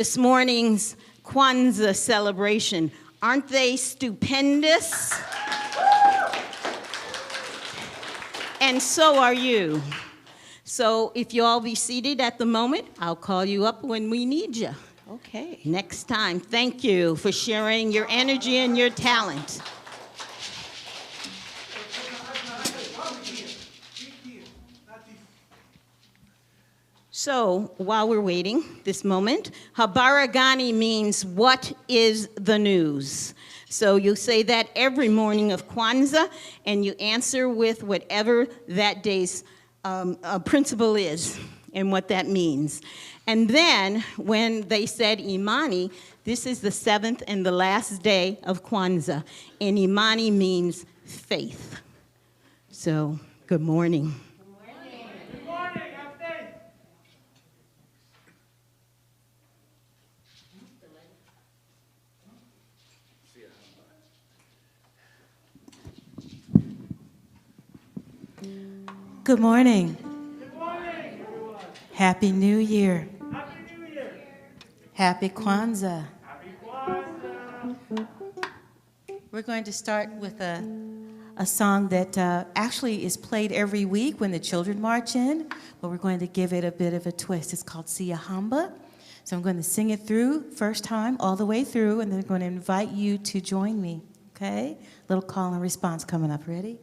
this morning's Kwanzaa celebration. Aren't they stupendous? And so are you. So if you all be seated at the moment, I'll call you up when we need you. Okay. Next time. Thank you for sharing your energy and your talent. So while we're waiting this moment, Habaragani means what is the news? So you say that every morning of Kwanzaa, and you answer with whatever that day's principle is and what that means. And then when they said Imani, this is the seventh and the last day of Kwanzaa, and Imani means faith. So good morning. Good morning. Good morning, everyone. Happy New Year. Happy New Year. Happy Kwanzaa. Happy Kwanzaa. We're going to start with a song that actually is played every week when the children march in, but we're going to give it a bit of a twist. It's called Siyahamba. So I'm going to sing it through first time, all the way through, and then I'm going to invite you to join me, okay? Little call and response coming up. Ready?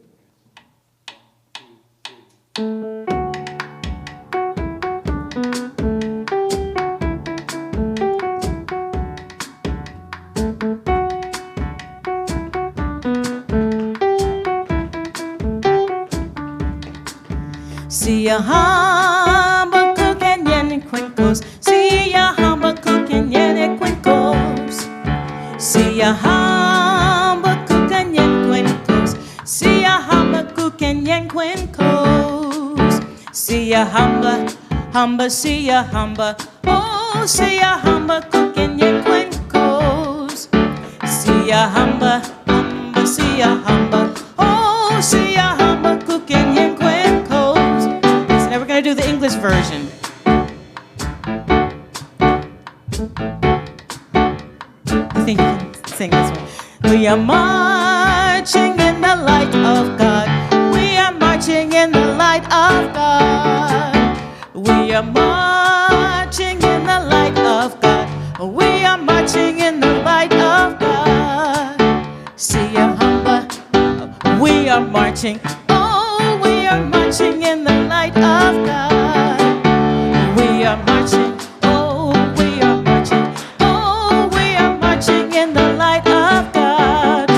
Siyahamba cooking yen quinkles. Siyahamba cooking yen quinkles. Siyahamba cooking yen quinkles. Siyahamba cooking yen quinkles. Siyahamba, hamba, siyahamba. Oh, siyahamba cooking yen quinkles. Siyahamba, hamba, siyahamba. Oh, siyahamba cooking yen quinkles. Now we're going to do the English version. I think you can sing this one. We are marching in the light of God. We are marching in the light of God. We are marching in the light of God. We are marching in the light of God. Siyahamba, we are marching. Oh, we are marching in the light of God. We are marching. Oh, we are marching. Oh, we are marching in the light of God.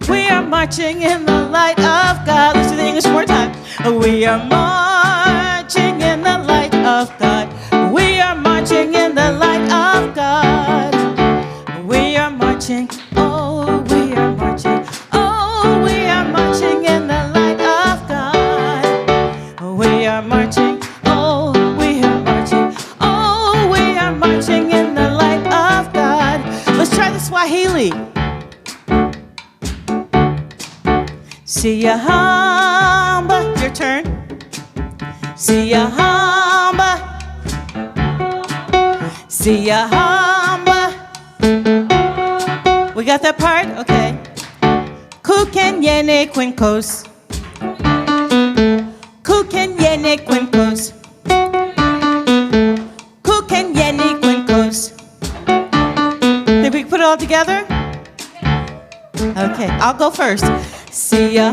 We are marching in the light of God. Let's do the English one more time. We are marching in the light of God. We are marching in the light of God. We are marching. Oh, we are marching. Oh, we are marching in the light of God. We are marching. Oh, we are marching. Oh, we are marching in the light of God. Let's try the Swahili. Siyahamba, your turn. Siyahamba, Siyahamba. We got that part? Okay. Kuken yene quinkos. Kuken yene quinkos. Kuken yene quinkos. Did we put it all together? Okay, I'll go first. Siyahamba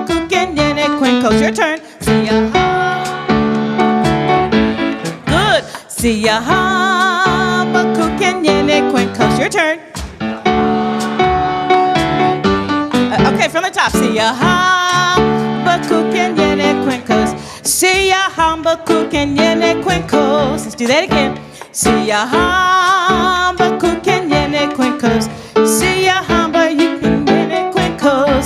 kuken yene quinkos. Your turn. Siyahamba. Good. Siyahamba kuken yene quinkos. Your turn. Okay, from the top. Siyahamba kuken yene quinkos. Siyahamba kuken yene quinkos. Let's do that again. Siyahamba kuken yene quinkos. Siyahamba you can yene quinkos.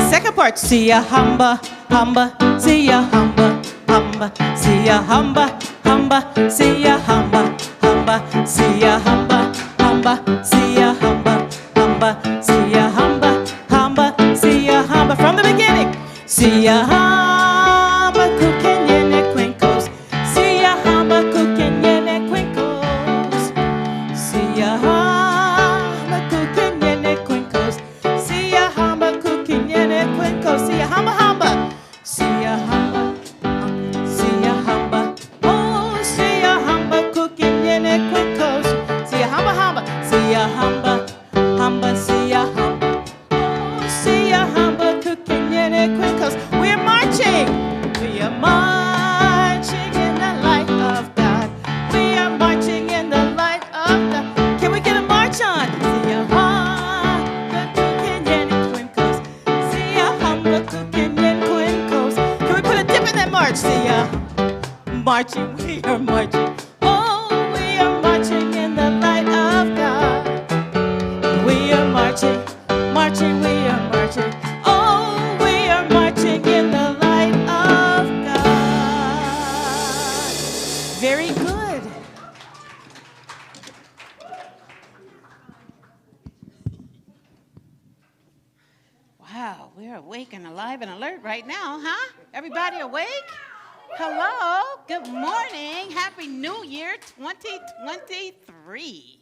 Second part. Siyahamba, hamba, siyahamba, hamba, siyahamba, hamba, siyahamba, hamba, siyahamba, hamba, siyahamba, hamba, siyahamba, hamba, siyahamba. From the beginning. Siyahamba kuken march, see ya. Marching, we are marching. Oh, we are marching in the light of God. We are marching, marching, we are marching. Oh, we are marching in the light of God. Very good. Wow, we're awake and alive and alert right now, huh? Everybody awake? Hello, good morning. Happy New Year 2023.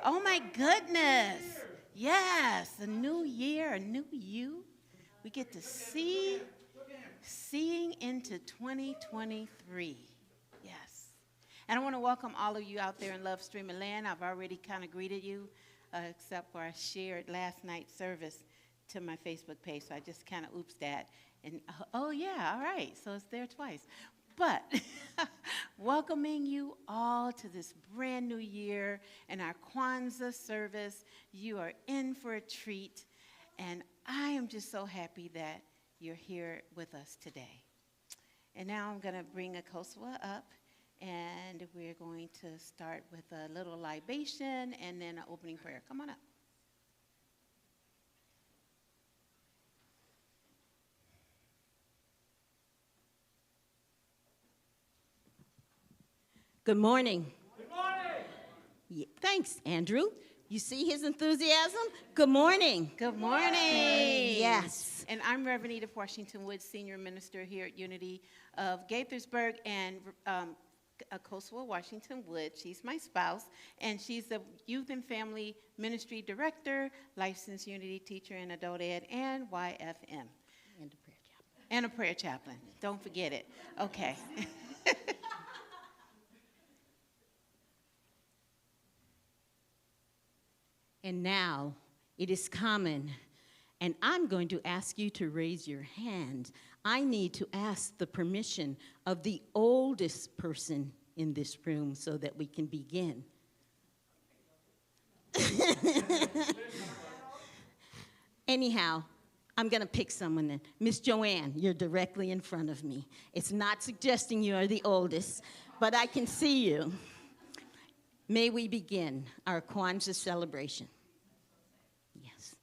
Oh my goodness. Yes, a new year, a new you. We get to seeing into 2023. Yes. And I want to welcome all of you out there in Love Stream and Land. I've already kind of greeted you, except for I shared last night's service to my Facebook page, so I just kind of oops that. And oh yeah, all right, so it's there twice. But welcoming you all to this brand new year and our Kwanzaa service. You are in for a treat, and I am just so happy that you're here with us today. And now I'm going to bring Akosua up, and we're going to start with a little libation and then an opening prayer. Come on up. Good morning. Good morning. Yeah, thanks, Andrew. You see his enthusiasm? Good morning. Good morning. Yes. And I'm Reverend Edith Washington Wood, Senior Minister here at Unity of Gaithersburg, and Akosua Washington Wood, she's my spouse, and she's the Youth and Family Ministry Director, Licensed Unity Teacher in Adult Ed, and YFM. And a prayer chaplain. And a prayer chaplain. Don't forget it. Okay. And now it is common, and I'm going to ask you to raise your hand. I need to ask the permission of the oldest person in this room so that we can begin. Anyhow, I'm going to pick someone then. Miss Joanne, you're directly in front of me. It's not suggesting you are the oldest, but I can see you. May we begin our Kwanzaa celebration. Yes.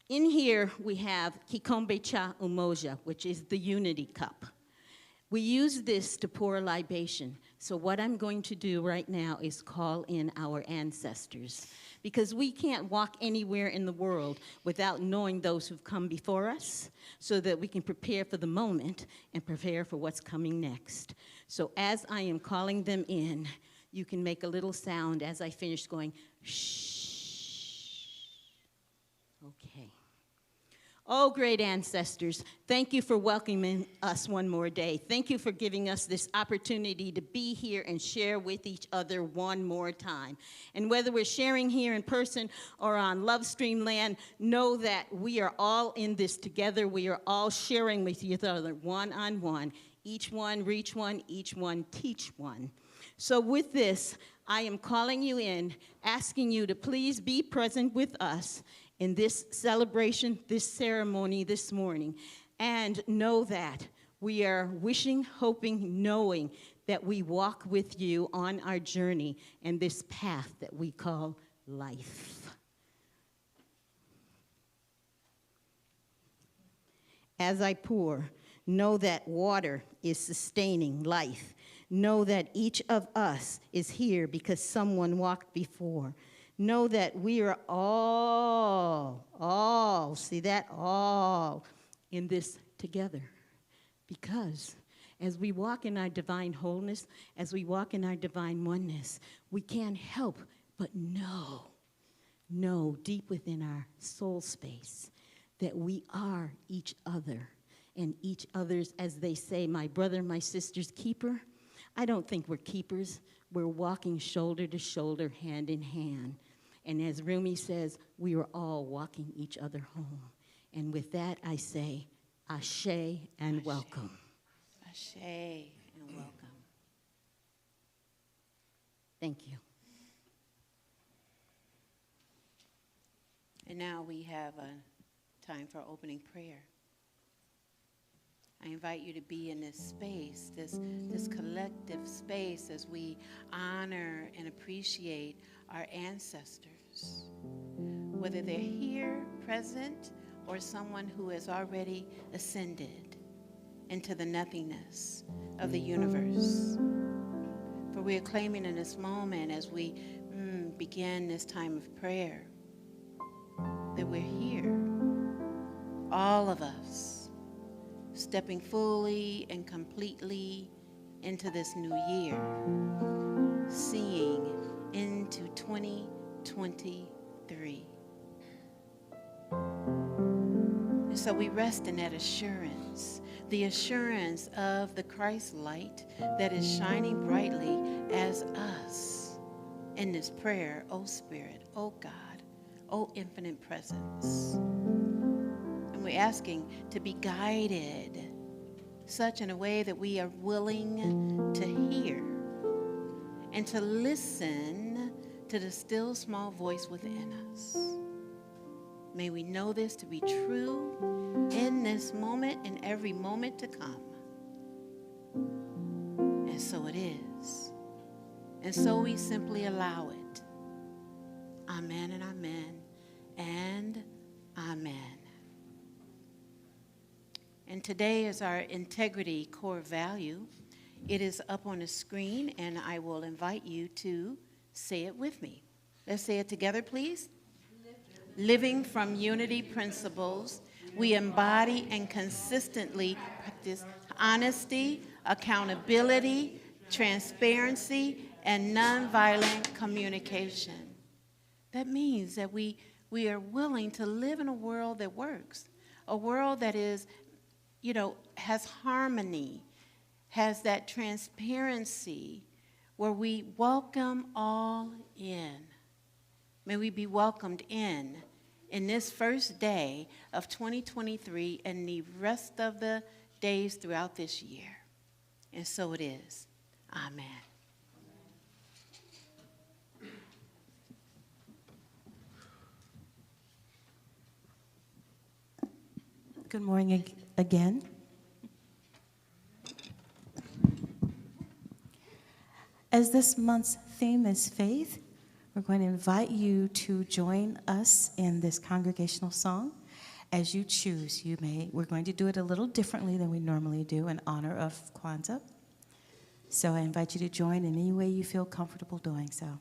In here, we have Kikombe Cha Umoja, which is the unity cup. We use this to pour a libation. So what I'm going to do right now is call in our ancestors, because we can't walk anywhere in the world without knowing those who've come before us, so that we can prepare for the moment and prepare for what's coming next. So as I am calling them in, you can make a little sound as I finish going, shh. Okay. Oh, great ancestors, thank you for welcoming us one more day. Thank you for giving us this opportunity to be here and share with each other one more time. And whether we're sharing here in person or on Love Stream Land, know that we are all in this together. We are all sharing with each other one-on-one. Each one reach one, each one teach one. So with this, I am calling you in, asking you to please be present with us in this celebration, this ceremony this morning, and know that we are wishing, hoping, knowing that we walk with you on our journey and this path that we call life. As I pour, know that water is sustaining life. Know that each of us is here because someone walked before. Know that we are all, see that, all in this together. Because as we walk in our divine wholeness, as we walk in our divine oneness, we can't help but know deep within our soul space that we are each other and each other's, as they say, my brother, my sister's keeper. I don't think we're keepers. We're walking shoulder to shoulder, hand in hand. And as Rumi says, we are all walking each other home. And with that, I say, Ashe and welcome. Ashe and welcome. Thank you. And now we have a time for opening prayer. I invite you to be in this space, this collective space, as we honor and appreciate our ancestors, whether they're here, present, or someone who has already ascended into the nothingness of the universe. For we are claiming in this moment, as we begin this time of prayer, that we're here, all of us, stepping fully and completely into this new year, seeing into 2023. And so we rest in that assurance, the assurance of the Christ light that is shining brightly as us in this prayer, O Spirit, O God, O infinite presence. And we're asking to be guided such in a way that we are willing to hear and to listen to the still small voice within us. May we know this to be true in this moment and every moment to come. And so it is. And so we simply allow it. Amen and amen and amen. And today is our integrity core value. It is up on the screen, and I will invite you to say it with me. Let's say it together, please. Living from unity principles, we embody and consistently practice honesty, accountability, transparency, and nonviolent communication. That means that we are willing to live in a world that works, a world that is, has harmony, has that transparency, where we welcome all in. May we be welcomed in this first day of 2023 and the rest of the days throughout this year. And so it is. Amen. Good morning again. As this month's theme is faith, we're going to invite you to join us in this congregational song. As you choose, we're going to do it a little differently than we normally do in honor of Kwanzaa. So I invite you to join in any way you feel comfortable doing so.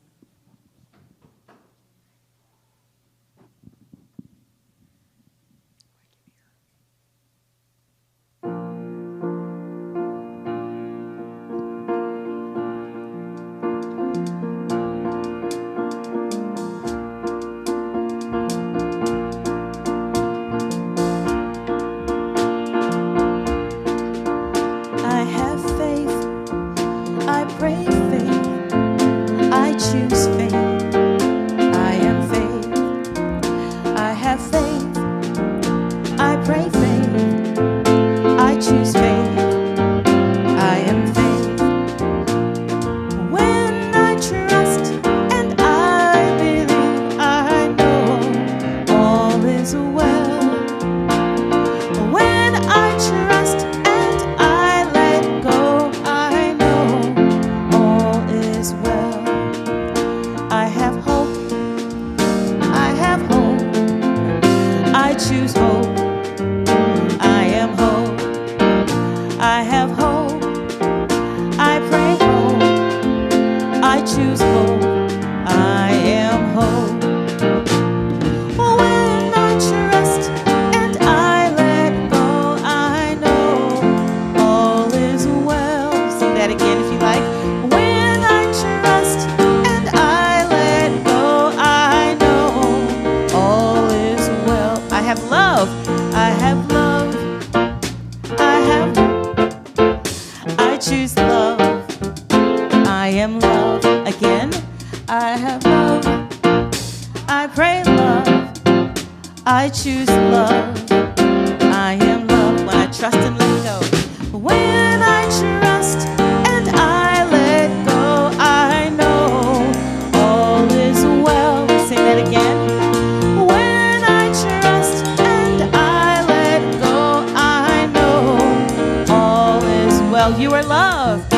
love. You are love.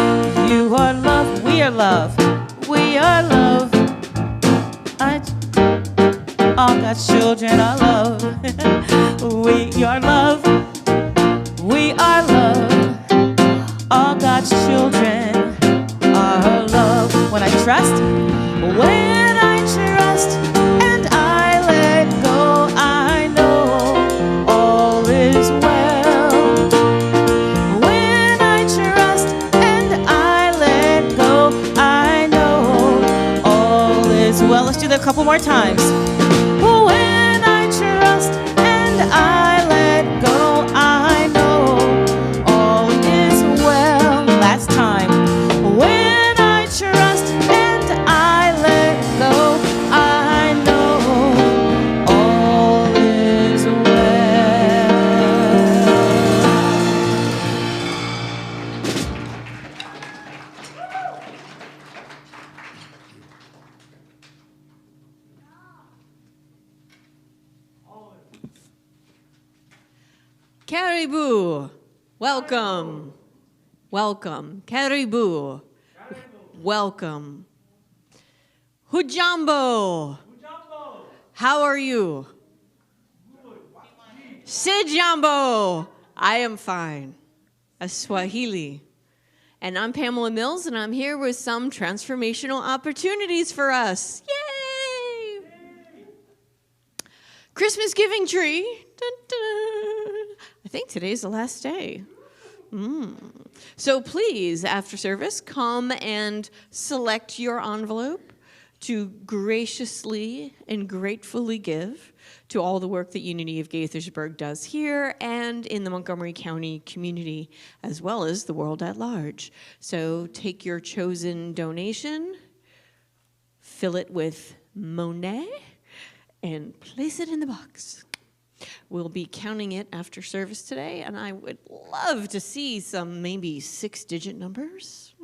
You are love. We are love. We are love. All God's children are love. We are love. We are love. All God's children are love. When I trust, and I let go, I know all is well. When I trust and I let go, I know all is well. Let's do that a couple more times. When I trust and I let go, I know all is well. Last time. When I trust and I let go, I know all is well. Caribou, welcome. Welcome. Caribou, welcome. Hujambo, Jumbo. how are you? Sijambo, I am fine. A Swahili. And I'm Pamela Mills, and I'm here with some transformational opportunities for us. Yay! Christmas giving tree. Dun, dun. I think today's the last day. So please, after service, come and select your envelope to graciously and gratefully give to all the work that Unity of Gaithersburg does here and in the Montgomery County community, as well as the world at large. So take your chosen donation, fill it with Monet, and place it in the box. We'll be counting it after service today, and I would love to see some maybe 6-digit numbers.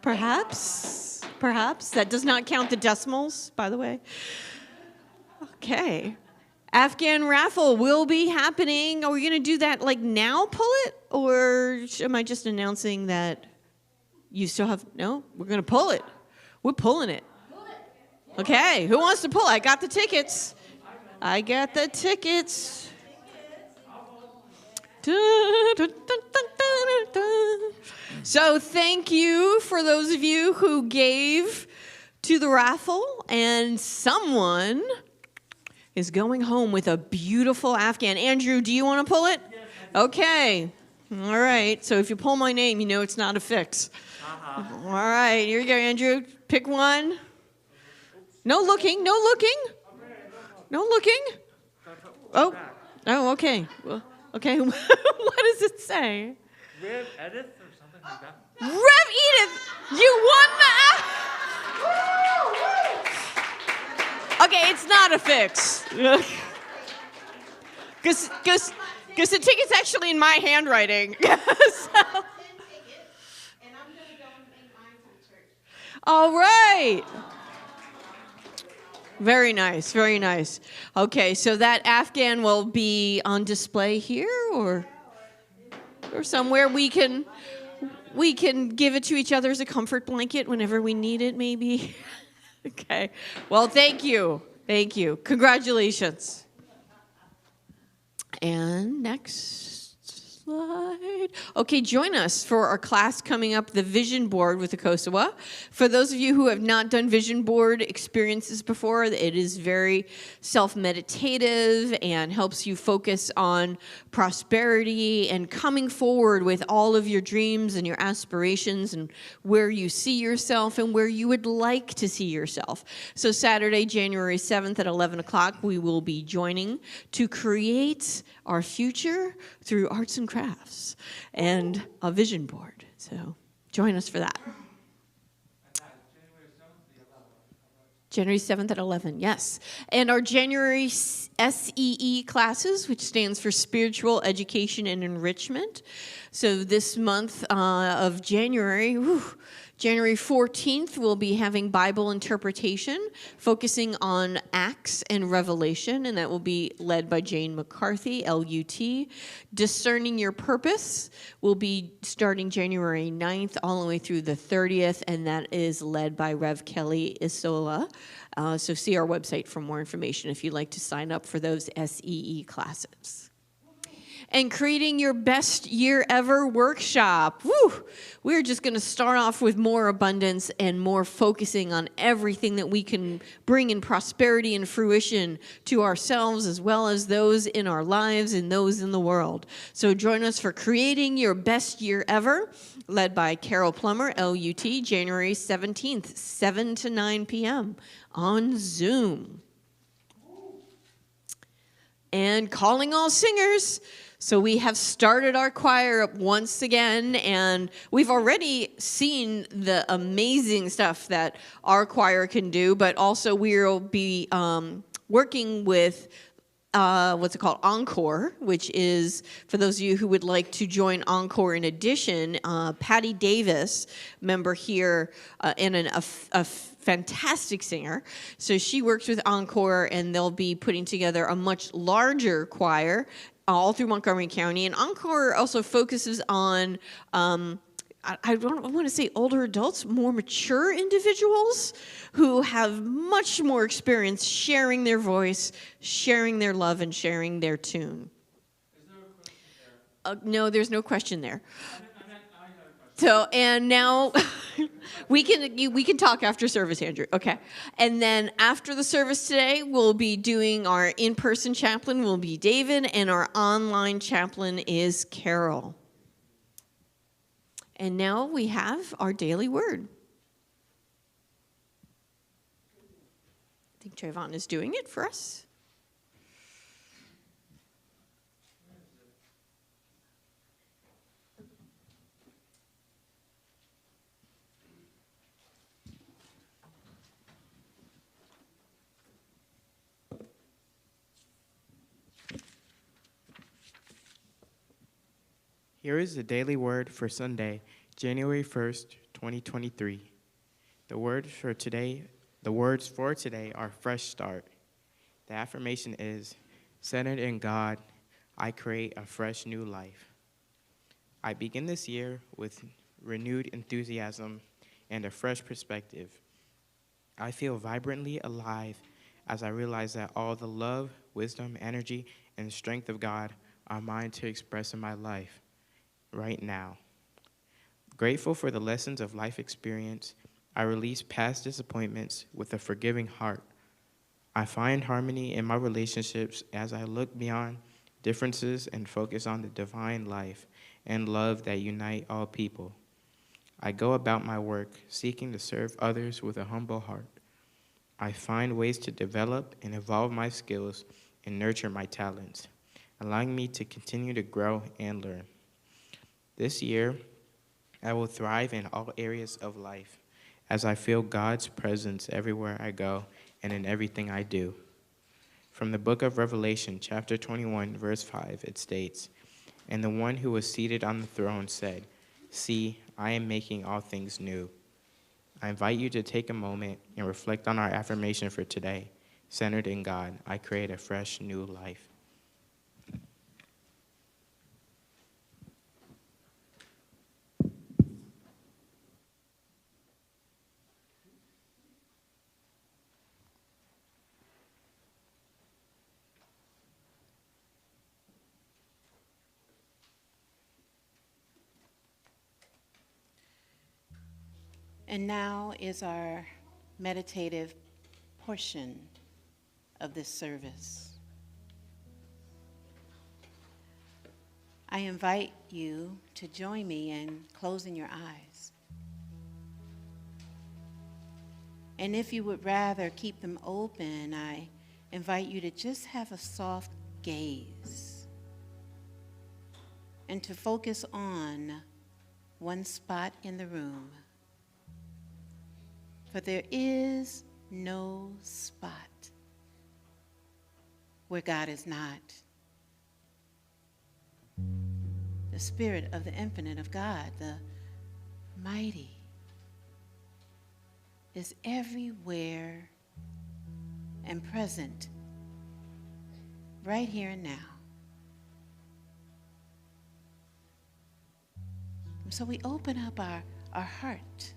Perhaps. That does not count the decimals, by the way. Okay. Afghan raffle will be happening. Are we going to do that like now, pull it? Or am I just announcing that you still have, no? We're going to pull it. We're pulling it. Okay, who wants to pull? I got the tickets. I got the tickets. So thank you for those of you who gave to the raffle, and someone is going home with a beautiful Afghan. Andrew, do you want to pull it? Okay. All right. So if you pull my name, you know it's not a fix. All right. Here you go, Andrew. Pick one. No looking. No looking. No looking. Oh. Oh, okay. Well, okay. What does it say? Rev Edith or something like that. Rev Edith, you won the... Okay, it's not a fix. Because the ticket's actually in my handwriting. So. All right. Very nice, very nice. Okay, so that Afghan will be on display here or somewhere we can give it to each other as a comfort blanket whenever we need it, maybe. Okay. Well, thank you. Thank you. Congratulations. And next slide. Okay, join us for our class coming up, the Vision Board with the Kosowa. For those of you who have not done Vision Board experiences before, it is very self-meditative and helps you focus on prosperity and coming forward with all of your dreams and your aspirations and where you see yourself and where you would like to see yourself. So Saturday, January 7th at 11 o'clock, we will be joining to create our future through arts and crafts and a vision board. So join us for that. January 7th at 11, yes. And our January SEE classes, which stands for Spiritual Education and Enrichment. So this month of January, January 14th, we'll be having Bible interpretation, focusing on Acts and Revelation, and that will be led by Jane McCarthy, LUT. Discerning Your Purpose will be starting January 9th all the way through the 30th, and that is led by Rev Kelly Isola. So see our website for more information if you'd like to sign up for those SEE classes. And Creating Your Best Year Ever workshop. Woo! We're just going to start off with more abundance and more focusing on everything that we can bring in prosperity and fruition to ourselves as well as those in our lives and those in the world. So join us for Creating Your Best Year Ever, led by Carol Plummer, LUT, January 17th, 7 to 9 p.m. on Zoom. And Calling All Singers. So we have started our choir up once again, and we've already seen the amazing stuff that our choir can do, but also we'll be working with what's it called? Encore, which is, for those of you who would like to join Encore in addition, Patty Davis, member here, and a fantastic singer. So she works with Encore, and they'll be putting together a much larger choir all through Montgomery County. And Encore also focuses on, I want to say older adults, more mature individuals who have much more experience sharing their voice, sharing their love, and sharing their tune. Is there a question there? No, there's no question there. I had a question. So, and now we can talk after service, Andrew. Okay. And then after the service today, we'll be doing our in-person chaplain will be David, and our online chaplain is Carol. And now we have our daily word. I think Trayvon is doing it for us. Here is the daily word for Sunday, January 1st, 2023. The words for today are fresh start. The affirmation is, centered in God, I create a fresh new life. I begin this year with renewed enthusiasm and a fresh perspective. I feel vibrantly alive as I realize that all the love, wisdom, energy, and strength of God are mine to express in my life right now. Grateful for the lessons of life experience, I release past disappointments with a forgiving heart. I find harmony in my relationships as I look beyond differences and focus on the divine life and love that unite all people. I go about my work seeking to serve others with a humble heart. I find ways to develop and evolve my skills and nurture my talents, allowing me to continue to grow and learn. This year, I will thrive in all areas of life as I feel God's presence everywhere I go and in everything I do. From the book of Revelation, chapter 21, verse 5, it states, "And the one who was seated on the throne said, 'See, I am making all things new.'" I invite you to take a moment and reflect on our affirmation for today. Centered in God, I create a fresh new life. And now is our meditative portion of this service. I invite you to join me in closing your eyes. And if you would rather keep them open, I invite you to just have a soft gaze and to focus on one spot in the room. For there is no spot where God is not. The Spirit of the infinite of God, the mighty, is everywhere and present right here and now. And so we open up our heart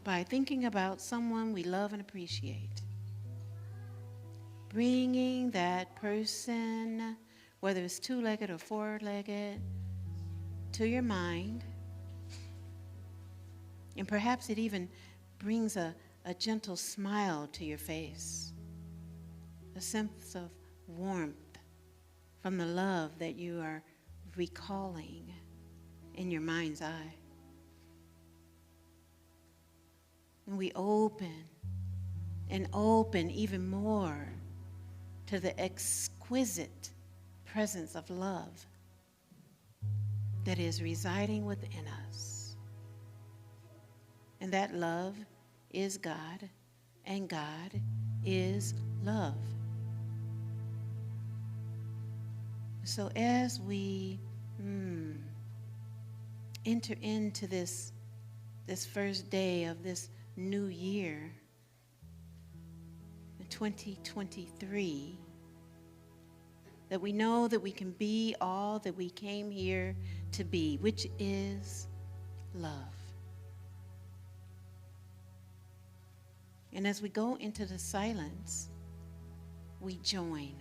by thinking about someone we love and appreciate. Bringing that person, whether it's two-legged or four-legged, to your mind. And perhaps it even brings a gentle smile to your face, a sense of warmth from the love that you are recalling in your mind's eye. And we open and open even more to the exquisite presence of love that is residing within us. And that love is God, and God is love. So as we enter into this first day of this new year, 2023, that we know that we can be all that we came here to be, which is love. And as we go into the silence, we joining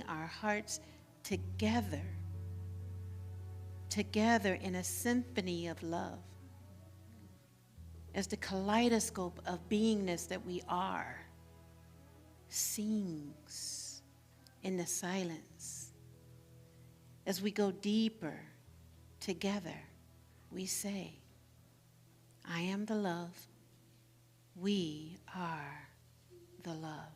our hearts together in a symphony of love, as the kaleidoscope of beingness that we are sings in the silence. As we go deeper together, we say, I am the love. We are the love.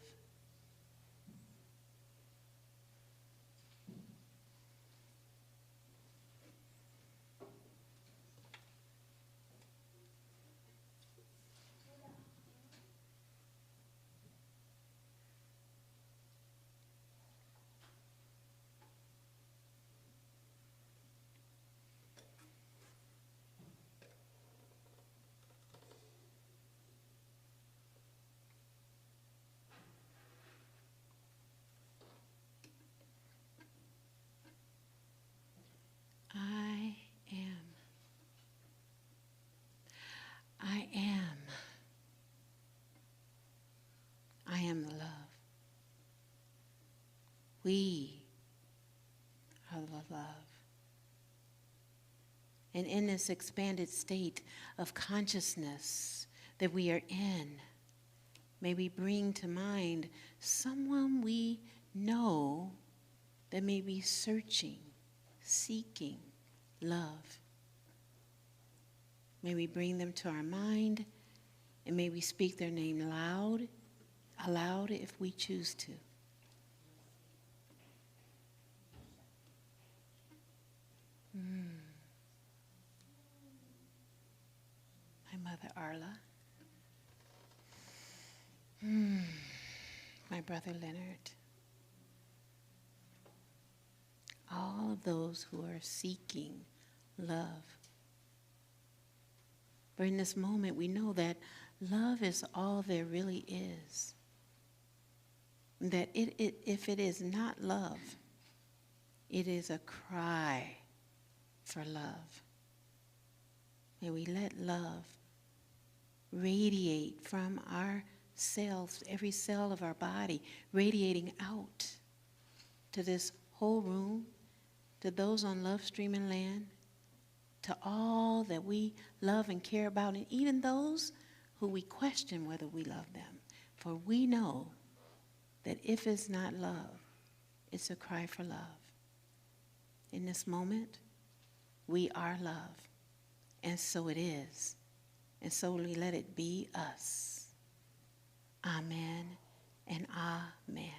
I am the love. We are the love. And in this expanded state of consciousness that we are in, may we bring to mind someone we know that may be searching, seeking love. May we bring them to our mind, and may we speak their name aloud if we choose to. My mother Arla. My brother Leonard. All of those who are seeking love. For in this moment, we know that love is all there really is. That if it is not love, it is a cry for love. May we let love radiate from our cells, every cell of our body, radiating out to this whole room, to those on Love Stream and Land, to all that we love and care about, and even those who we question whether we love them. For we know that if it's not love, it's a cry for love. In this moment, we are love, and so it is. And so we let it be us. Amen and amen.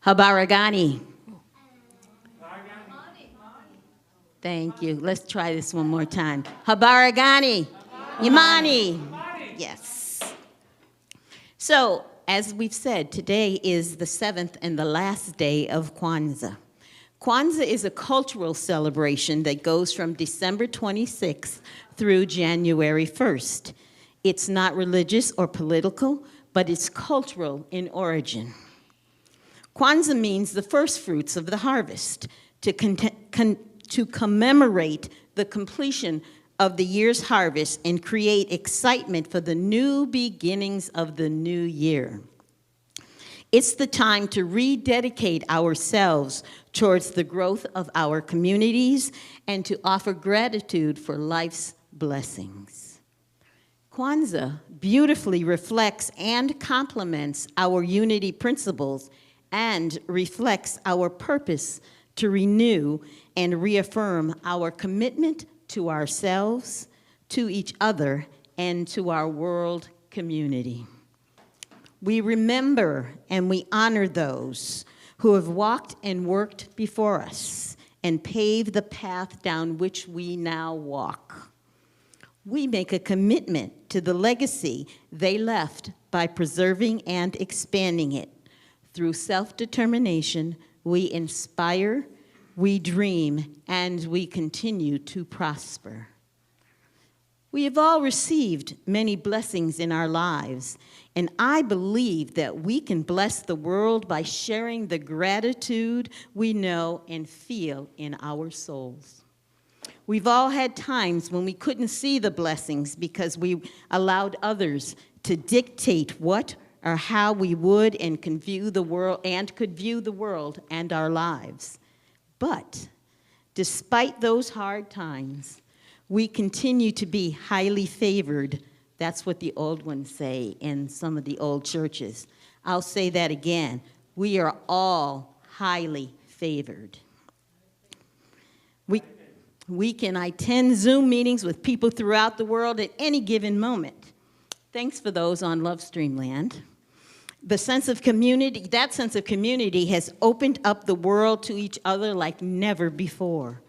Habaragani. Thank you. Let's try this one more time. Habaragani. Imani. Yes. So, as we've said, today is the 7th and the last day of Kwanzaa. Kwanzaa is a cultural celebration that goes from December 26th through January 1st. It's not religious or political, but it's cultural in origin. Kwanzaa means the first fruits of the harvest, to commemorate the completion of the year's harvest and create excitement for the new beginnings of the new year. It's the time to rededicate ourselves towards the growth of our communities and to offer gratitude for life's blessings. Kwanzaa beautifully reflects and complements our unity principles and reflects our purpose to renew and reaffirm our commitment to ourselves, to each other, and to our world community. We remember and we honor those who have walked and worked before us and paved the path down which we now walk. We make a commitment to the legacy they left by preserving and expanding it. Through self-determination, we inspire, we dream, and we continue to prosper. We have all received many blessings in our lives, and I believe that we can bless the world by sharing the gratitude we know and feel in our souls. We've all had times when we couldn't see the blessings because we allowed others to dictate what or how we would and could view the world and our lives. But despite those hard times, we continue to be highly favored. That's what the old ones say in some of the old churches. I'll say that again. We are all highly favored. We can attend Zoom meetings with people throughout the world at any given moment. Thanks for those on Lovestreamland. That sense of community has opened up the world to each other like never before.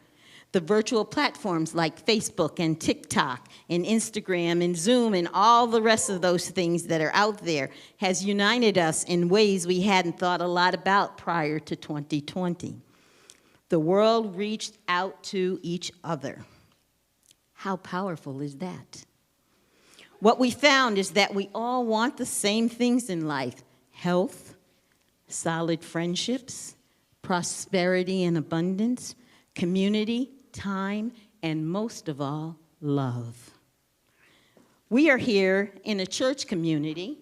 The virtual platforms like Facebook and TikTok and Instagram and Zoom and all the rest of those things that are out there has united us in ways we hadn't thought a lot about prior to 2020. The world reached out to each other. How powerful is that? What we found is that we all want the same things in life: health, solid friendships, prosperity and abundance, community, time, and most of all, love. We are here in a church community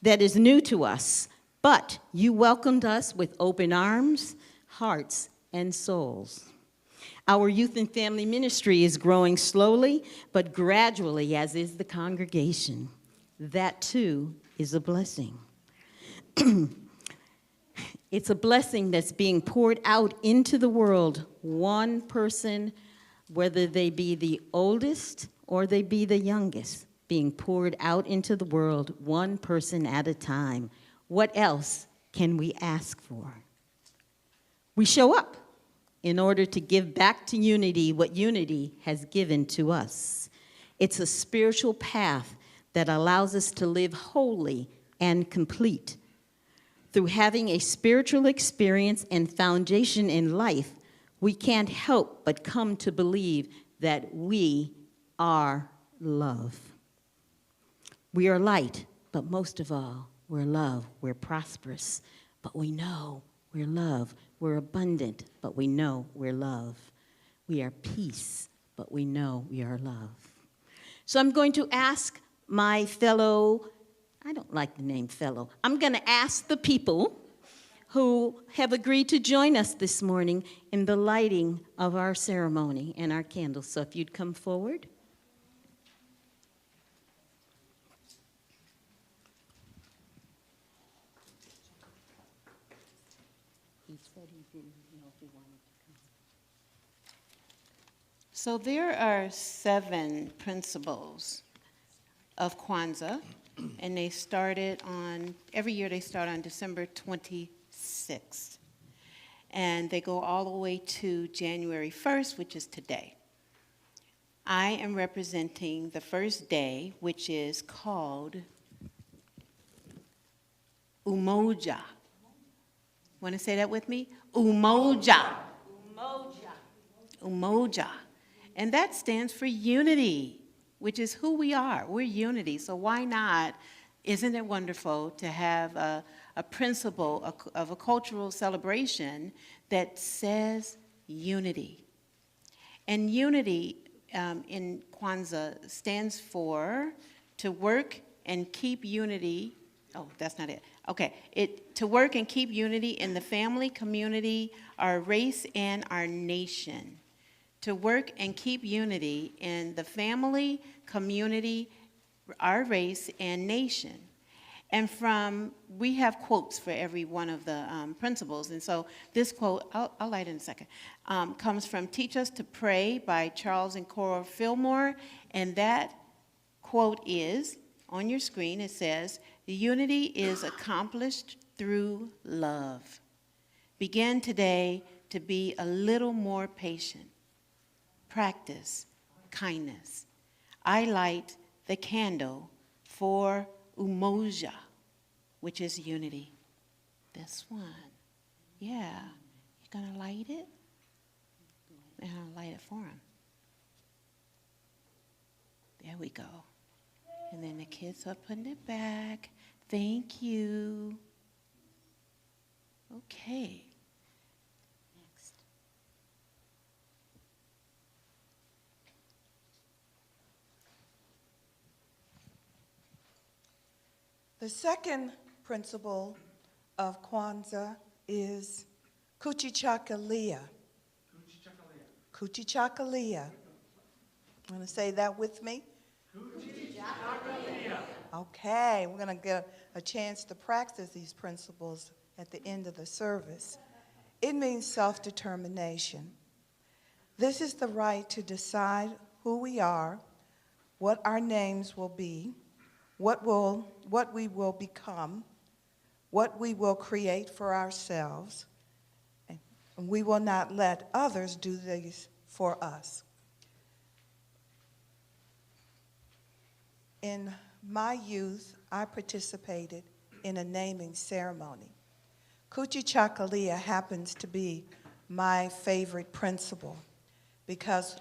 that is new to us, but you welcomed us with open arms, hearts, and souls. Our youth and family ministry is growing slowly, but gradually, as is the congregation. That, too, is a blessing. It's a blessing that's being poured out into the world, one person, whether they be the oldest or they be the youngest, being poured out into the world, one person at a time. What else can we ask for? We show up in order to give back to unity what unity has given to us. It's a spiritual path that allows us to live wholly and complete. Through having a spiritual experience and foundation in life, we can't help but come to believe that we are love. We are light, but most of all, we're love. We're prosperous, but we know we're love. We're abundant, but we know we're love. We are peace, but we know we are love. So I'm going to ask my fellow, I don't like the name fellow, I'm going to ask the people who have agreed to join us this morning in the lighting of our ceremony and our candles. So if you'd come forward. He said he didn't know if he wanted to come. So there are 7 principles of Kwanzaa, and they started on, every year they start on December 26th. 6th. And they go all the way to January 1st, which is today. I am representing the first day, which is called Umoja. Want to say that with me? Umoja. Umoja. And that stands for unity, which is who we are. We're unity. So why not? Isn't it wonderful to have a principle of a cultural celebration that says unity? And unity in Kwanzaa stands for to work and keep unity. Oh, that's not it. Okay, to work and keep unity in the family, community, our race, and our nation. To work and keep unity in the family, community, our race, and nation. And we have quotes for every one of the principles. And so this quote, I'll light it in a second, comes from Teach Us to Pray by Charles and Cora Fillmore. And that quote is, on your screen, it says, "Unity is accomplished through love. Begin today to be a little more patient. Practice kindness. I light the candle for Umoja, which is unity." This one. Yeah. You gonna light it? And I'll light it for him. There we go. And then the kids are putting it back. Thank you. Okay. Next. The second principle of Kwanzaa is Kuchichakalia. Kuchichakalia. Want to say that with me? Okay, we're going to get a chance to practice these principles at the end of the service. It means self-determination. This is the right to decide who we are, what our names will be, what we will become, what we will create for ourselves, and we will not let others do these for us. In my youth, I participated in a naming ceremony. Kuchichakalia happens to be my favorite principle because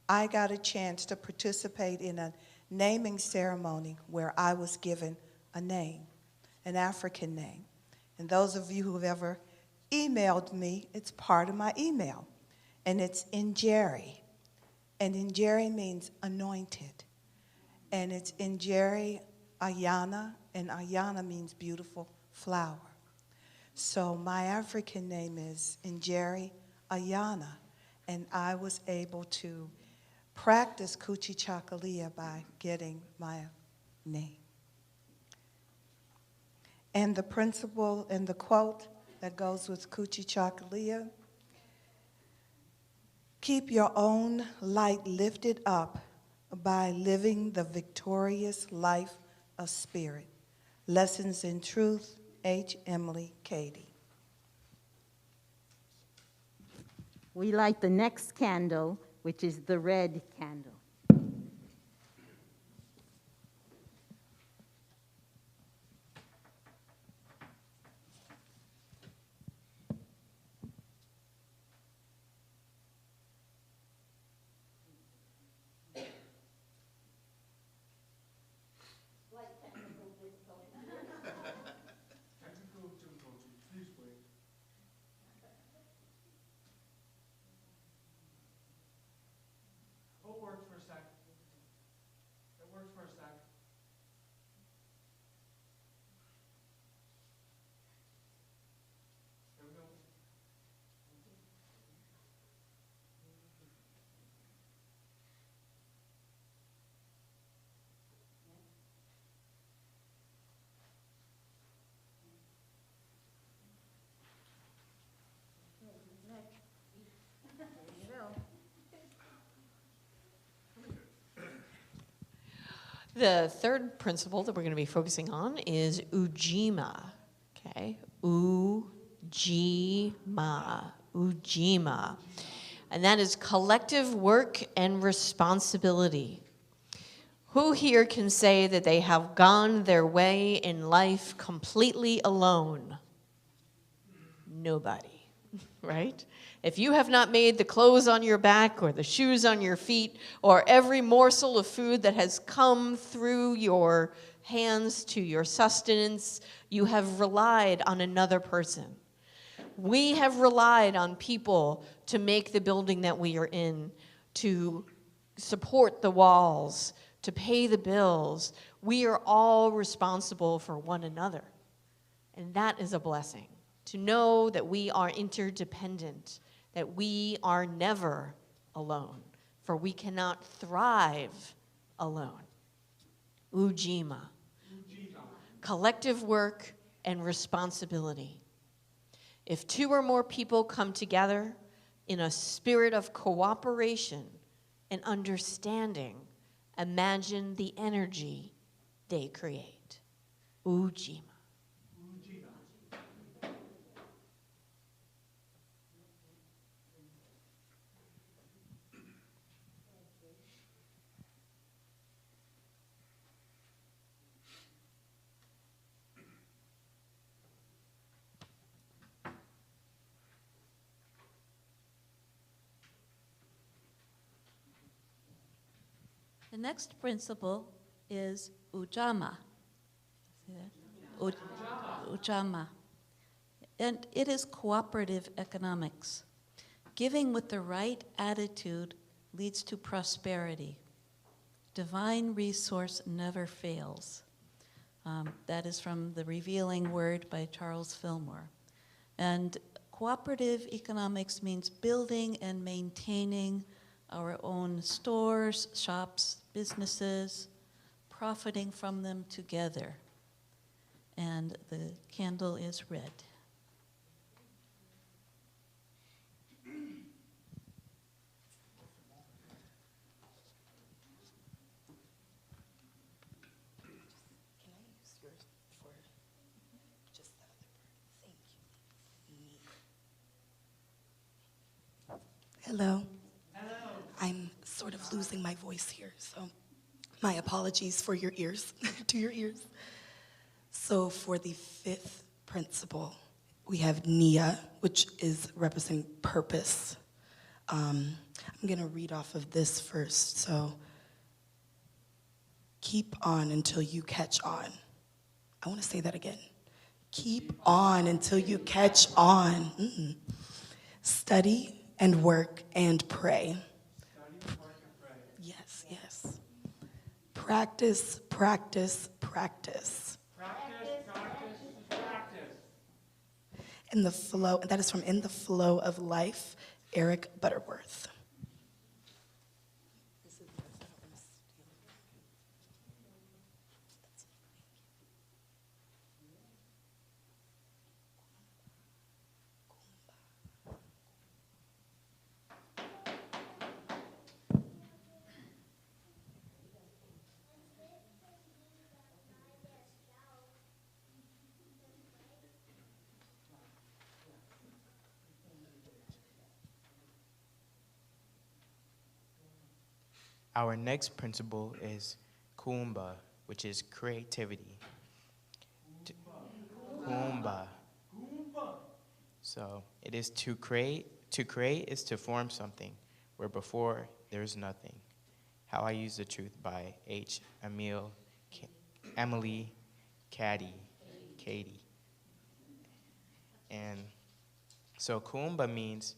I got a chance to participate in a naming ceremony where I was given a name, an African name. And those of you who have ever emailed me, it's part of my email. And it's Njeri. And Njeri means anointed. And it's Njeri Ayana, and Ayana means beautiful flower. So my African name is Njeri Ayana, and I was able to practice Kuchichakalia by getting my name. And the principle and the quote that goes with Kuchichakalia: keep your own light lifted up by living the victorious life of spirit. Lessons in Truth, H. Emily Cady. We light the next candle, which is the red candle. Technical difficulty, please wait. Oh, it works for a sec. It works for a sec. There we go. The third principle that we're going to be focusing on is Ujima. Okay, Ujima. Ujima. And that is collective work and responsibility. Who here can say that they have gone their way in life completely alone? Nobody, right? If you have not made the clothes on your back or the shoes on your feet or every morsel of food that has come through your hands to your sustenance, you have relied on another person. We have relied on people to make the building that we are in, to support the walls, to pay the bills. We are all responsible for one another. And that is a blessing, to know that we are interdependent, that we are never alone, for we cannot thrive alone. Ujima. Collective work and responsibility. If two or more people come together in a spirit of cooperation and understanding, imagine the energy they create. Ujima. The next principle is Ujama. See that? Ujama. And it is cooperative economics. Giving with the right attitude leads to prosperity. Divine resource never fails. That is from The Revealing Word by Charles Fillmore. And cooperative economics means building and maintaining our own stores, shops, businesses, profiting from them together. And the candle is red. Hello. I'm sort of losing my voice here, so my apologies for your ears, to your ears. So for the fifth principle, we have Nia, which is representing purpose. I'm gonna read off of this first. So keep on until you catch on. I wanna say that again. Keep on until you catch on. Study and work and pray. Yes, yes. Practice, practice, practice. In the flow, that is from In the Flow of Life, Eric Butterworth. Our next principle is Kuumba, which is creativity. Kuumba. So it is to create. To create is to form something, where before there is nothing. How I Use the Truth by H. Emily Katie. And so Kuumba means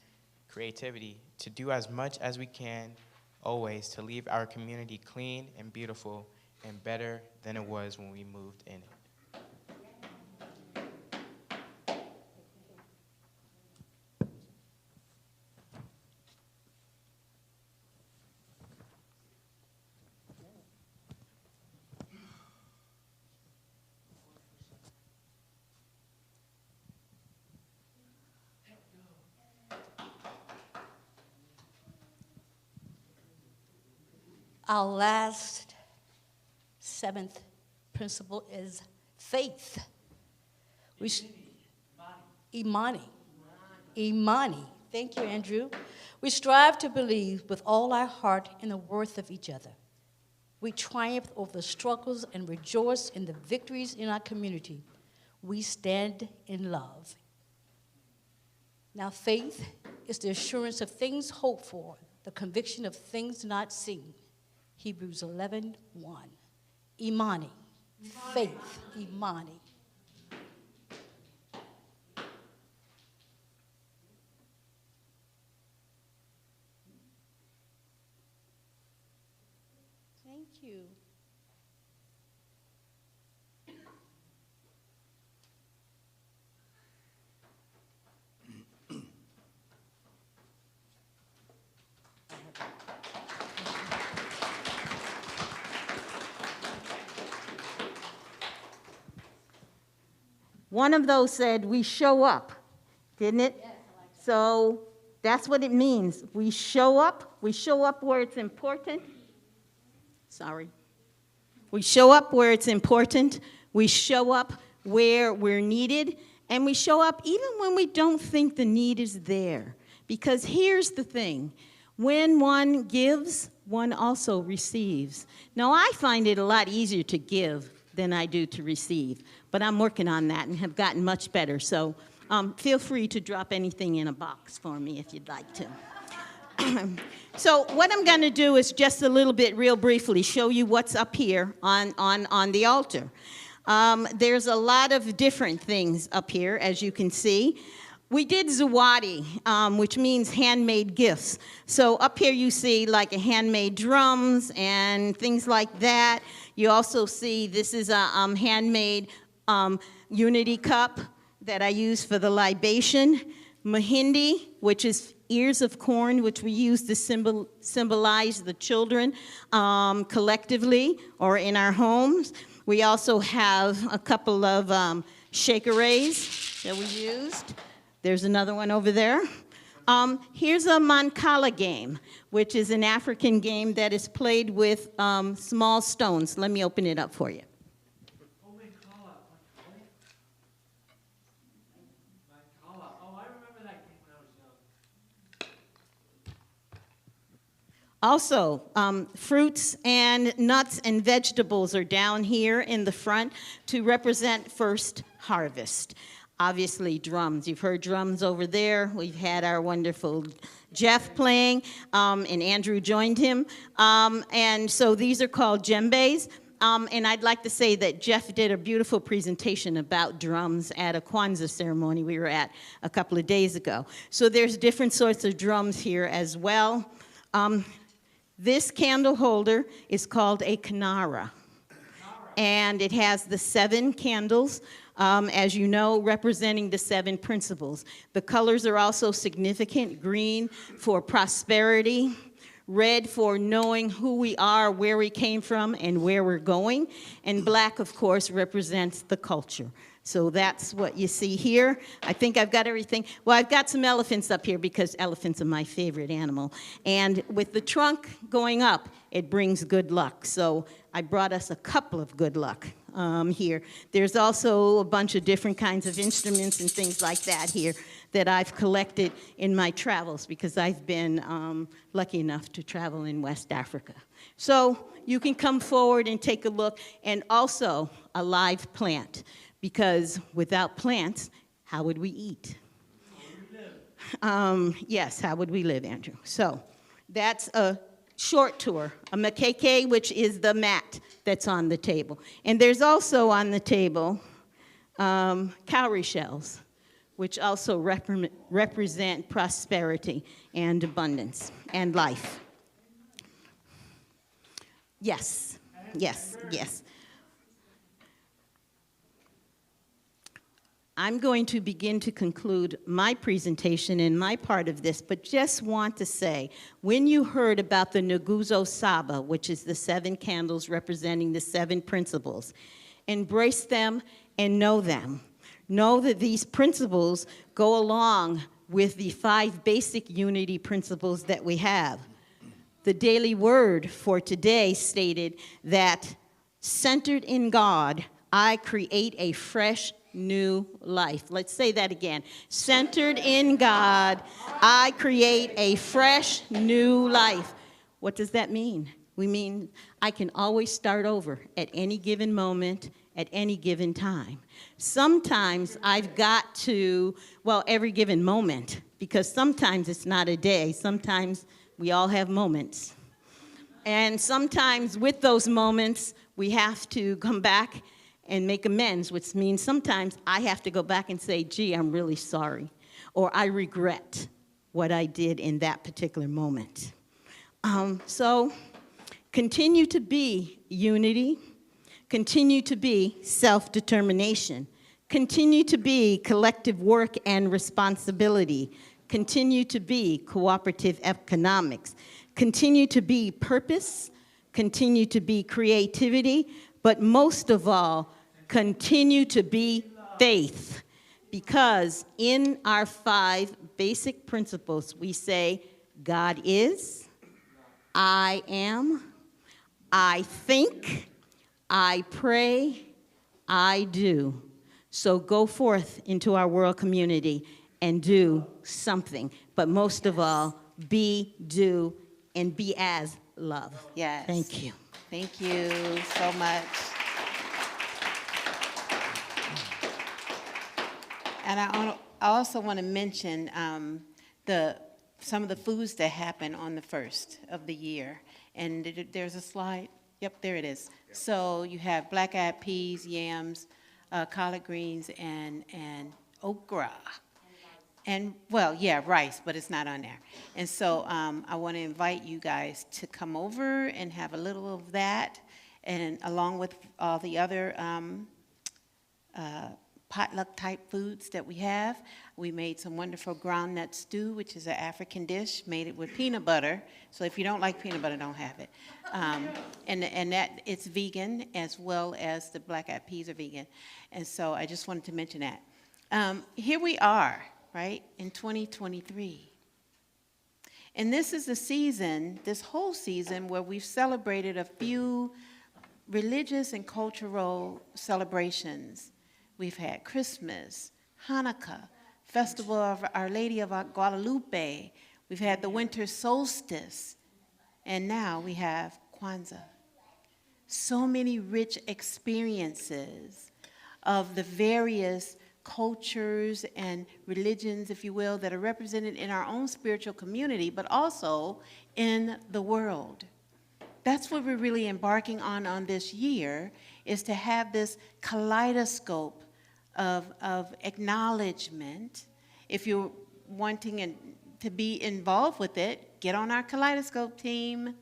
creativity, to do as much as we can, always to leave our community clean and beautiful and better than it was when we moved in it. Our last, seventh principle is faith. Imani. Imani. Thank you, Andrew. We strive to believe with all our heart in the worth of each other. We triumph over the struggles and rejoice in the victories in our community. We stand in love. Now, faith is the assurance of things hoped for, the conviction of things not seen. Hebrews 11:1. Imani. Faith. Imani. Thank you. One of those said, we show up, didn't it? Yes, I like that. So that's what it means. We show up where it's important. Sorry. We show up where it's important. We show up where we're needed. And we show up even when we don't think the need is there. Because here's the thing. When one gives, one also receives. Now, I find it a lot easier to give than I do to receive. But I'm working on that and have gotten much better. So feel free to drop anything in a box for me if you'd like to. So what I'm going to do is just a little bit, real briefly, show you what's up here on the altar. There's a lot of different things up here, as you can see. We did zawadi, which means handmade gifts. So up here you see like a handmade drums and things like that. You also see this is a handmade unity cup that I use for the libation. Mahindi, which is ears of corn, which we use to symbolize the children collectively or in our homes. We also have a couple of shakerays that we used. There's another one over there. Here's a mancala game, which is an African game that is played with small stones. Let me open it up for you. Oh, I remember that game when I was young. Also, fruits and nuts and vegetables are down here in the front to represent first harvest. Obviously, drums. You've heard drums over there. We've had our wonderful Jeff playing, and Andrew joined him. And so these are called djembes. And I'd like to say that Jeff did a beautiful presentation about drums at a Kwanzaa ceremony we were at a couple of days ago. So there's different sorts of drums here as well. This candle holder is called a kinara. And it has the 7 candles, as you know, representing the 7 principles. The colors are also significant. Green for prosperity, red for knowing who we are, where we came from, and where we're going, and black, of course, represents the culture. So that's what you see here. I think I've got everything. Well, I've got some elephants up here because elephants are my favorite animal. And with the trunk going up, it brings good luck. So I brought us a couple of good luck here. There's also a bunch of different kinds of instruments and things like that here that I've collected in my travels because I've been lucky enough to travel in West Africa. So you can come forward and take a look, and also a live plant, because without plants, how would we eat? Yes, how would we live, Andrew? So that's a short tour, a makeke, which is the mat that's on the table. And there's also on the table cowrie shells, which also represent prosperity and abundance and life. Yes, yes, yes. I'm going to begin to conclude my presentation in my part of this, but just want to say, when you heard about the Nguzo Saba, which is the 7 candles representing the 7 principles, embrace them and know them. Know that these principles go along with the 5 basic unity principles that we have. The daily word for today stated that, centered in God, I create a fresh new life. Let's say that again. Centered in God, I create a fresh new life. What does that mean? We mean I can always start over at any given moment, at any given time. Sometimes I've got to, well, every given moment, because sometimes it's not a day. Sometimes we all have moments. And sometimes with those moments, we have to come back and make amends, which means sometimes I have to go back and say, gee, I'm really sorry, or I regret what I did in that particular moment. So continue to be unity, continue to be self-determination, continue to be collective work and responsibility, continue to be cooperative economics, continue to be purpose, continue to be creativity, but most of all, continue to be faith. Because in our 5 basic principles, we say, God is, I am, I think, I pray, I do. So go forth into our world community and do something. But most of all, be, do, and be as love. Yes. Thank you. Thank you so much. And I also want to mention some of the foods that happen on the 1st of the year. And there's a slide. Yep, there it is. So you have black-eyed peas, yams, collard greens, and okra. And, well, yeah, rice, but it's not on there. And so I want to invite you guys to come over and have a little of that, and along with all the other potluck-type foods that we have. We made some wonderful groundnut stew, which is an African dish, made it with peanut butter. So if you don't like peanut butter, don't have it. And that it's vegan, as well as the black-eyed peas are vegan. And so I just wanted to mention that. Here we are, right, in 2023. And this is the season, this whole season, where we've celebrated a few religious and cultural celebrations. We've had Christmas, Hanukkah, Festival of Our Lady of Guadalupe. We've had the winter solstice. And now we have Kwanzaa. So many rich experiences of the various cultures and religions, if you will, that are represented in our own spiritual community, but also in the world. That's what we're really embarking on this year, is to have this kaleidoscope of acknowledgement. If you're wanting to be involved with it, get on our kaleidoscope team.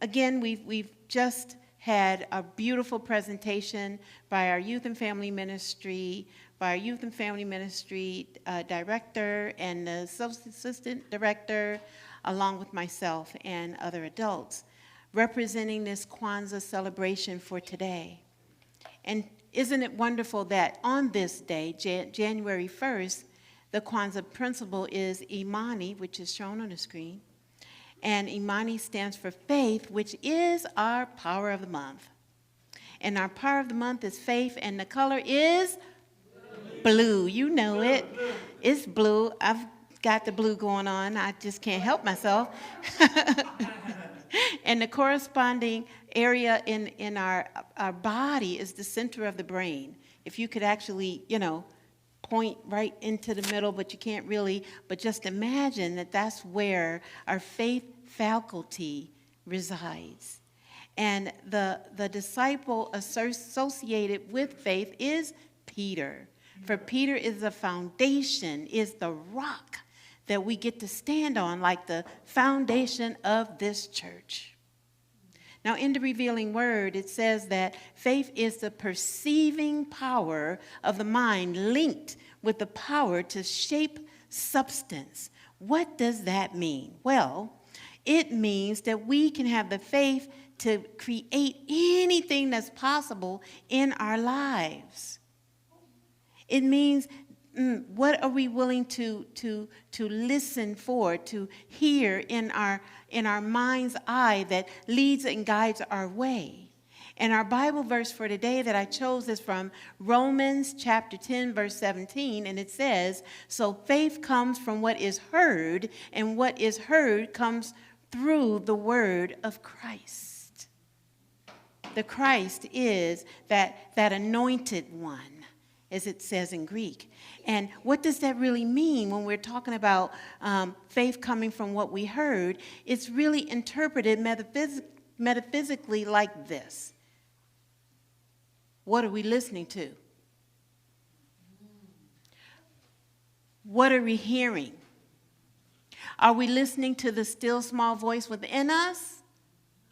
Again, we've just had a beautiful presentation by our Youth and Family Ministry, director and the assistant director, along with myself and other adults, representing this Kwanzaa celebration for today. And isn't it wonderful that on this day, January 1st, the Kwanzaa principle is Imani, which is shown on the screen. And Imani stands for faith, which is our power of the month. And our power of the month is faith, and the color is blue. You know it. It's blue. I've got the blue going on. I just can't help myself. And the corresponding area in our body is the center of the brain. If you could actually, point right into the middle, but you can't really, but just imagine that that's where our faith faculty resides. And the disciple associated with faith is Peter. For Peter is the foundation, is the rock that we get to stand on, like the foundation of this church. Now, in the revealing word, it says that faith is the perceiving power of the mind linked with the power to shape substance. What does that mean? Well, it means that we can have the faith to create anything that's possible in our lives. It means what are we willing to listen for, to hear in our mind's eye that leads and guides our way? And our Bible verse for today that I chose is from Romans chapter 10, verse 17, and it says, "So faith comes from what is heard, and what is heard comes through the word of Christ." The Christ is that anointed one, as it says in Greek. And what does that really mean when we're talking about faith coming from what we heard? It's really interpreted metaphysically like this. What are we listening to? What are we hearing? Are we listening to the still small voice within us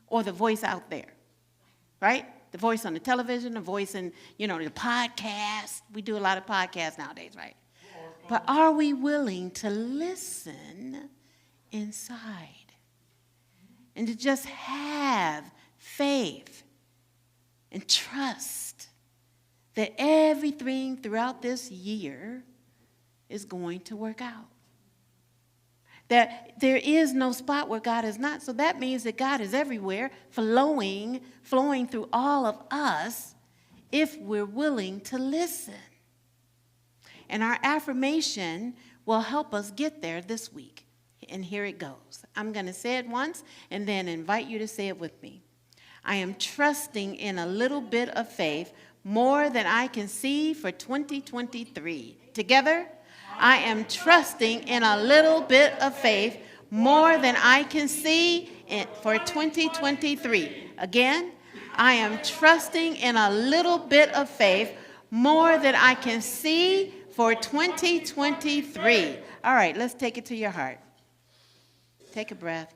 or the voice out there? Right? The voice on the television, the voice in, the podcast. We do a lot of podcasts nowadays, right? But are we willing to listen inside and to just have faith and trust that everything throughout this year is going to work out? That there is no spot where God is not. So that means that God is everywhere, flowing through all of us if we're willing to listen. And our affirmation will help us get there this week. And here it goes. I'm going to say it once and then invite you to say it with me. I am trusting in a little bit of faith more than I can see for 2023. Together? I am trusting in a little bit of faith more than I can see for 2023. Again, I am trusting in a little bit of faith more than I can see for 2023. All right, let's take it to your heart. Take a breath.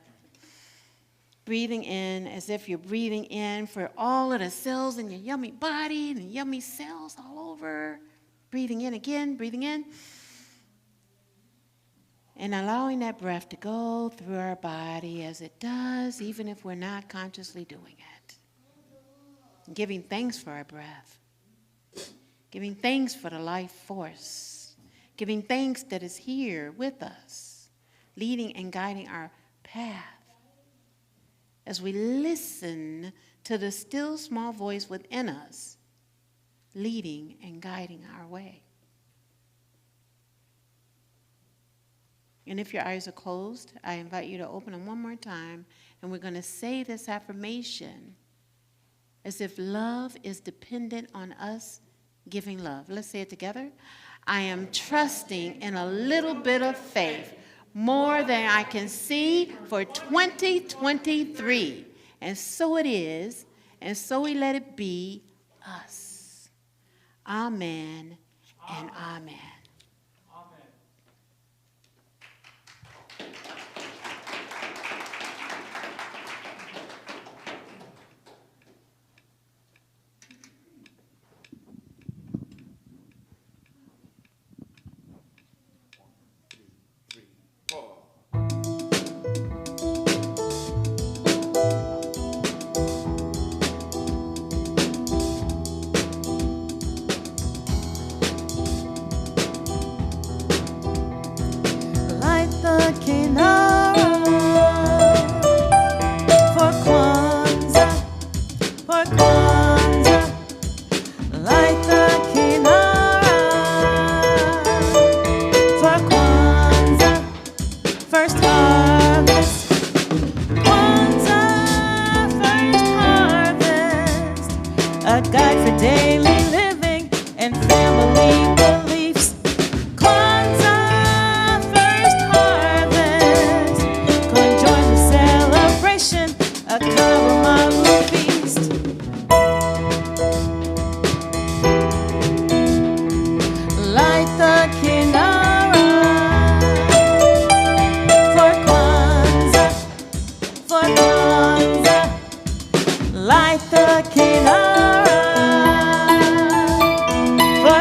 Breathing in as if you're breathing in for all of the cells in your yummy body and yummy cells all over. Breathing in again, breathing in. And allowing that breath to go through our body as it does, even if we're not consciously doing it. And giving thanks for our breath. Giving thanks for the life force. Giving thanks that is here with us, leading and guiding our path. As we listen to the still small voice within us, leading and guiding our way. And if your eyes are closed, I invite you to open them one more time, and we're going to say this affirmation as if love is dependent on us giving love. Let's say it together. I am trusting in a little bit of faith more than I can see for 2023. And so it is, and so we let it be us. Amen and amen. For Kwanzaa, light the kinara. For Kwanzaa, first harvest. Kwanzaa, first harvest. A guide for daily living and family beliefs. Kwanzaa, first harvest. Come join the celebration, a Karamalo feast. Light the kinara. For Kwanzaa, light the kinara. For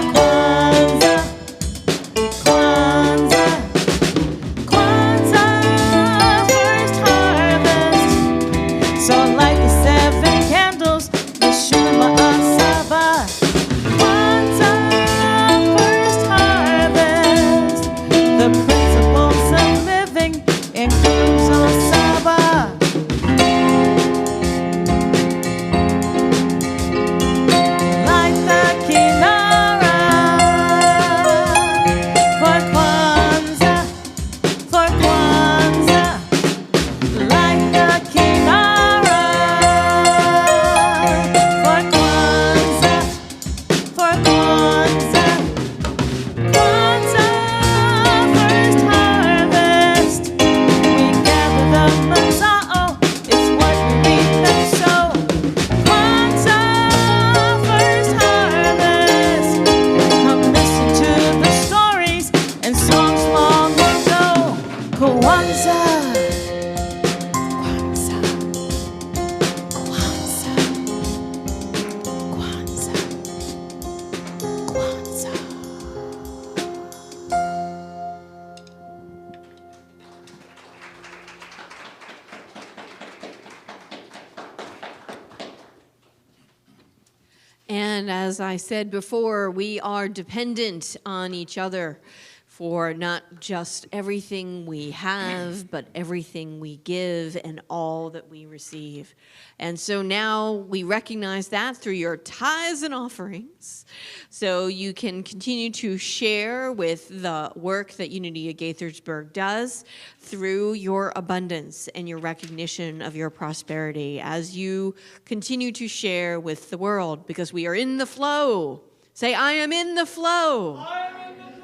And as I said before, we are dependent on each other for not just everything we have, but everything we give and all that we receive. And so now we recognize that through your tithes and offerings. So you can continue to share with the work that Unity of Gaithersburg does through your abundance and your recognition of your prosperity as you continue to share with the world, because we are in the flow. Say, I am in the flow.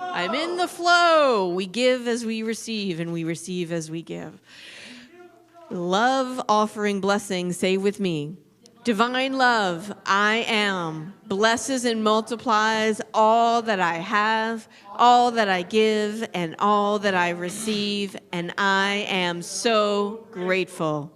I'm in the flow. We give as we receive, and we receive as we give. Love, offering, blessing, say with me. Divine love, I am, blesses and multiplies all that I have, all that I give, and all that I receive, and I am so grateful.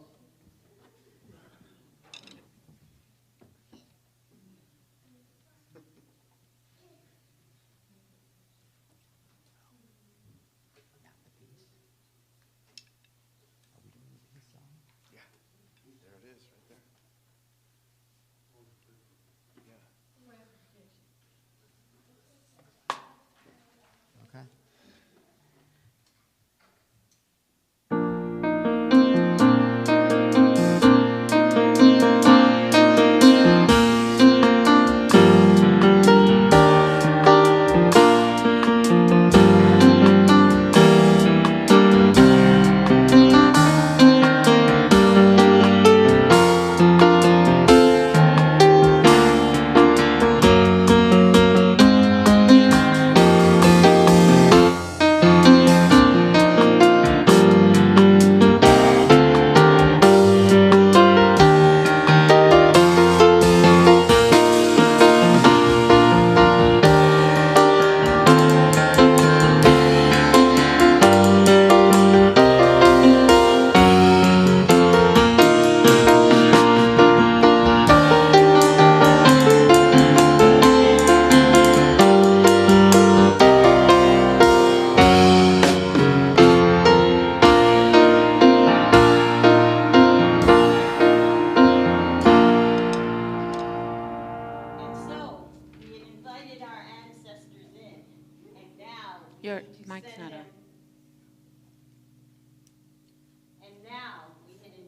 Your mic's not on.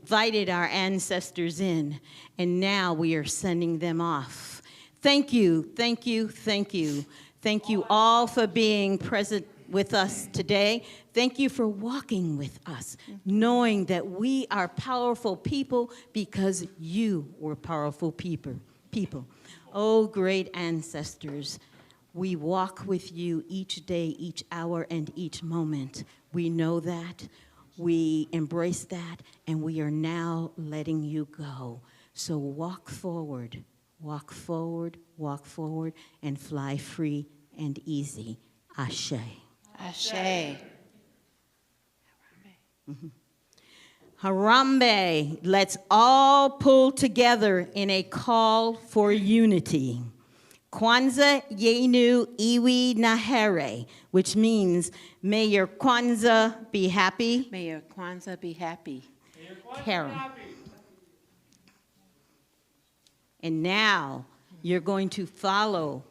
Invited our ancestors in, and now we are sending them off. Thank you, thank you, thank you. Thank you all for being present with us today. Thank you for walking with us, knowing that we are powerful people because you were powerful people. Oh, great ancestors, we walk with you each day, each hour, and each moment. We know that. We embrace that, and we are now letting you go. So walk forward, walk forward, walk forward, and fly free and easy. Ashe. Ashe. Harambe. Let's all pull together in a call for unity. Kwanzaa Yenu Iwi Nahere, which means, may your Kwanzaa be happy. May your Kwanzaa be happy. Karen. And now you're going to follow.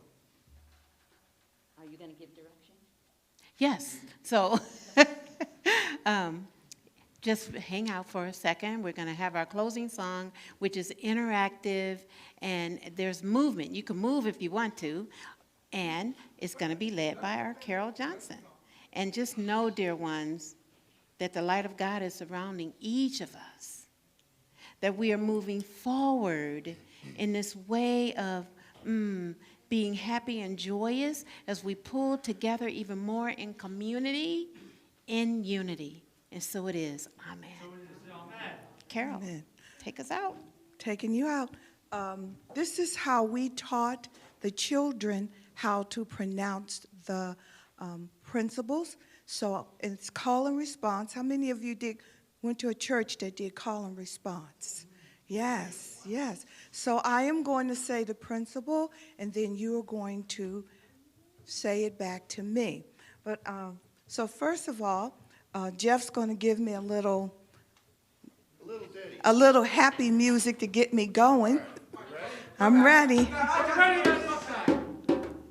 Are you going to give direction? Yes. So just hang out for a second. We're going to have our closing song, which is interactive, and there's movement. You can move if you want to, and it's going to be led by our Carol Johnson. And just know, dear ones, that the light of God is surrounding each of us, that we are moving forward in this way of being happy and joyous as we pull together even more in community, in unity. And so it is. Amen. Carol, Amen. Take us out. Taking you out. This is how we taught the children how to pronounce the principles. So it's call and response. How many of you went to a church that did call and response? Yes, yes. So I am going to say the principle, and then you are going to say it back to me. But so first of all, Jeff's going to give me a little happy music to get me going. I'm ready.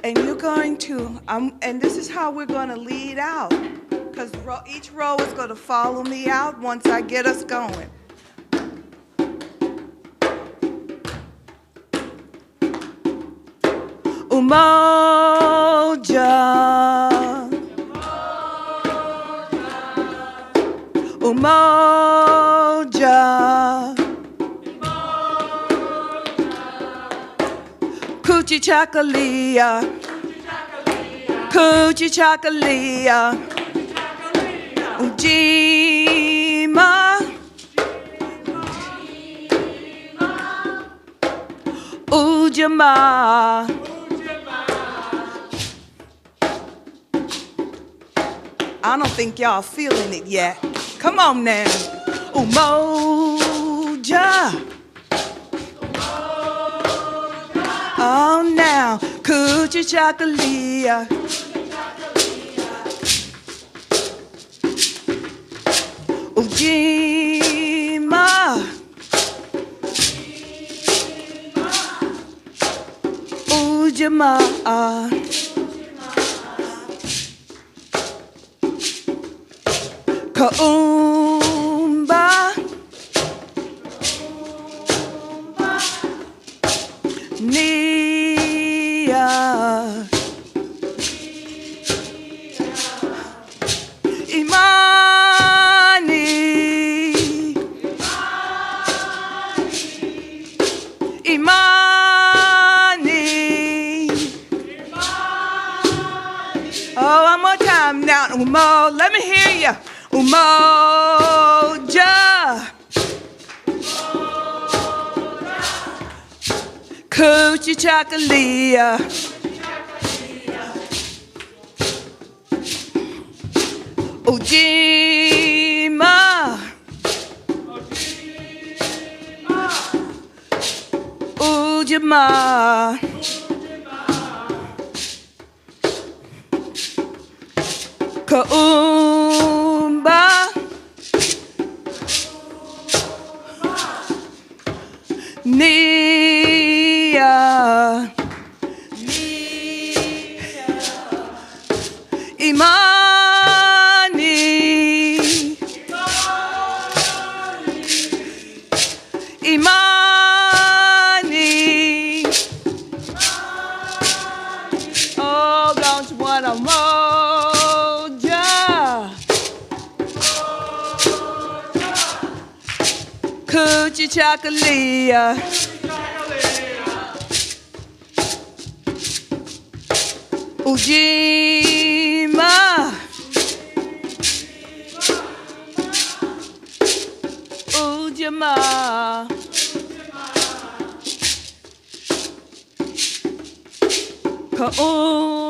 And you're going to, and this is how we're going to lead out. Because each row is going to follow me out once I get us going. Umoja. Umoja. Coochie chakalia. Coochie chakalia. Ujima. Ujima. I don't think y'all feeling it yet. Come on now. Umoja. Oh, now. Coochie chakalia. Ujima. Ujima. Kaumba. Nia. Imani. Imani. Oh, one more time now. Umo, let me hear you. Umoja. Coochie chakalia. Ujima. Ujima. Kaumba. Nia. Imani. Imani. Oh, don't you want a moja? Coochie chakalia. Ujima. Ujima. Kaum.